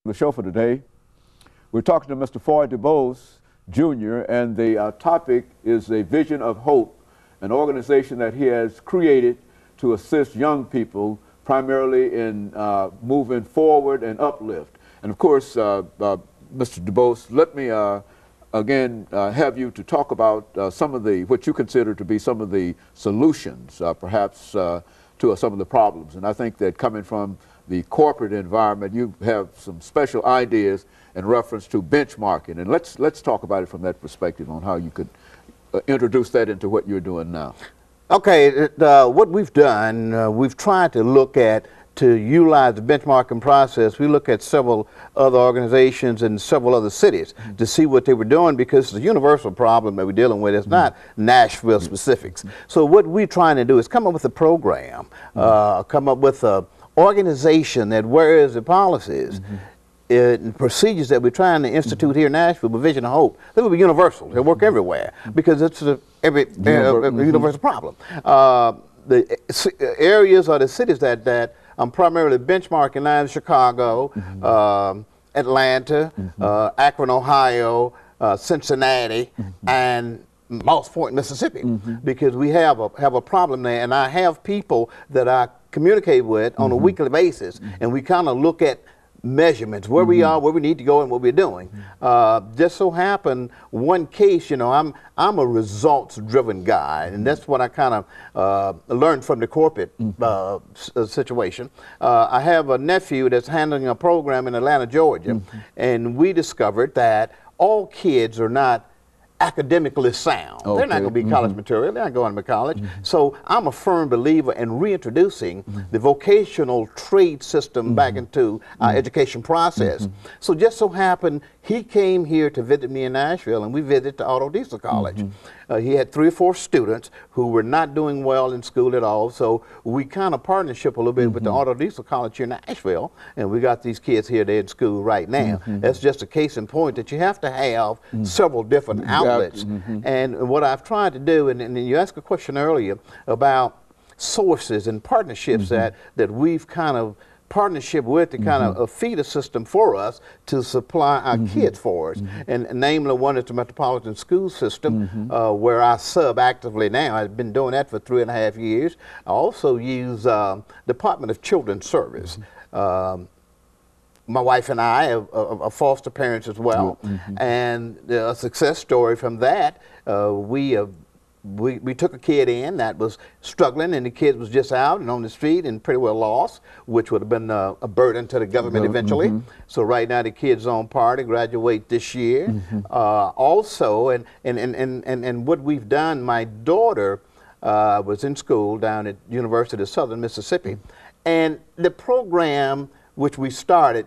The show for today, we're talking to Mr. FDubose Jr., and the topic is a Vision of Hope, an organization that he has created to assist young people primarily in moving forward and uplift. And of course, Mr. Dubose, let me again have you to talk about some of the, what you consider to be some of the solutions, perhaps to some of the problems. And I think that coming from the corporate environment, you have some special ideas in reference to benchmarking. And let's talk about it from that perspective on how you could introduce that into what you're doing now. Okay, what we've done, we've tried to look at, to utilize the benchmarking process. We look at several other organizations in several other cities to see what they were doing, because it's a universal problem that we're dealing with. It's not Nashville specifics. So what we're trying to do is come up with a program, come up with a organization that wears the policies and procedures that we're trying to institute here in Nashville with Vision of Hope. They will be universal. They work everywhere because it's a universal problem. The areas or the cities that I'm primarily benchmarking now is Chicago, Atlanta, Akron, Ohio, Cincinnati, and Moss Point, Mississippi, because we have a problem there, and I have people that I communicate with on a weekly basis, and we kind of look at measurements, where we are, where we need to go, and what we're doing. Just so happened, one case, you know, I'm a results-driven guy, and that's what I kind of learned from the corporate situation. I have a nephew that's handling a program in Atlanta, Georgia, and we discovered that all kids are not academically sound. Okay. They're not going to be college material. They're not going to college. So I'm a firm believer in reintroducing the vocational trade system back into our education process. So just so happened, he came here to visit me in Nashville, and we visited the Auto Diesel College. He had 3 or 4 students who were not doing well in school at all, so we kind of partnership a little bit with the Auto Diesel College here in Nashville, and we got these kids here, they're in school right now. That's just a case in point that you have to have several different outlets. And what I've tried to do, and you asked a question earlier about sources and partnerships that we've kind of partnership with to kind of feed a system for us to supply our kids for us. And namely, one is the Metropolitan School System, where I sub actively now. I've been doing that for 3.5 years. I also use Department of Children's Service. My wife and I are foster parents as well, and a success story from that, we took a kid in that was struggling, and the kid was just out and on the street and pretty well lost, which would have been a burden to the government eventually. So right now the kid's on par to graduate this year. Also, and what we've done, my daughter was in school down at University of Southern Mississippi, and the program which we started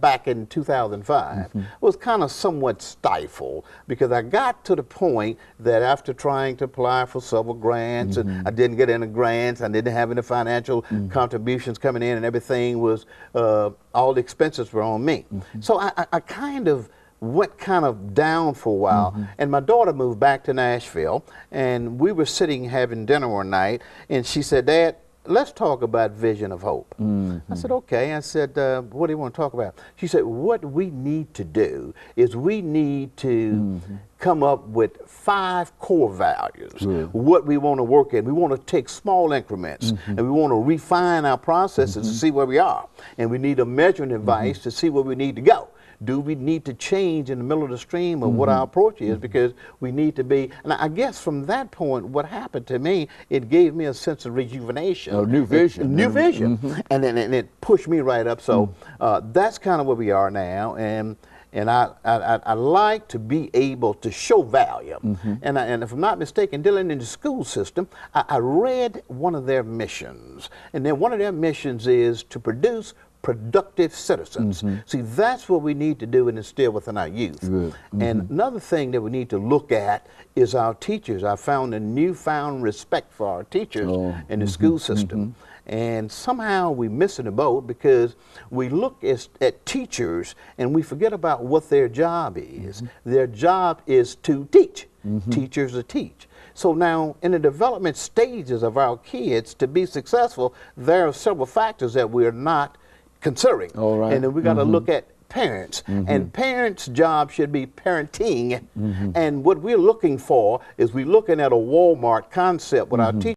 back in 2005, was kind of somewhat stifled, because I got to the point that after trying to apply for several grants, and I didn't get any grants, I didn't have any financial contributions coming in, and everything was, all the expenses were on me. So I kind of went kind of down for a while, and my daughter moved back to Nashville, and we were sitting having dinner one night, and she said, "Dad, let's talk about Vision of Hope." I said, okay. I said, what do you want to talk about? She said, what we need to do is we need to come up with 5 core values, what we want to work in. We want to take small increments, and we want to refine our processes to see where we are. And we need a measuring device to see where we need to go. Do we need to change in the middle of the stream of what our approach is, because we need to be, and I guess from that point, what happened to me, it gave me a sense of rejuvenation. A new vision. New vision. And then it pushed me right up. So that's kind of where we are now. And I like to be able to show value. And if I'm not mistaken, dealing in the school system, I read one of their missions. And then one of their missions is to produce productive citizens. See, that's what we need to do and instill within our youth. And another thing that we need to look at is our teachers. I found a newfound respect for our teachers in the school system. And somehow we're missing the boat, because we look at teachers and we forget about what their job is. Their job is to teach. Teachers to teach. So now, in the development stages of our kids, to be successful, there are several factors that we're not considering. All right. And then we got to look at parents, and parents' job should be parenting. And what we're looking for is we're looking at a Walmart concept with our teachers.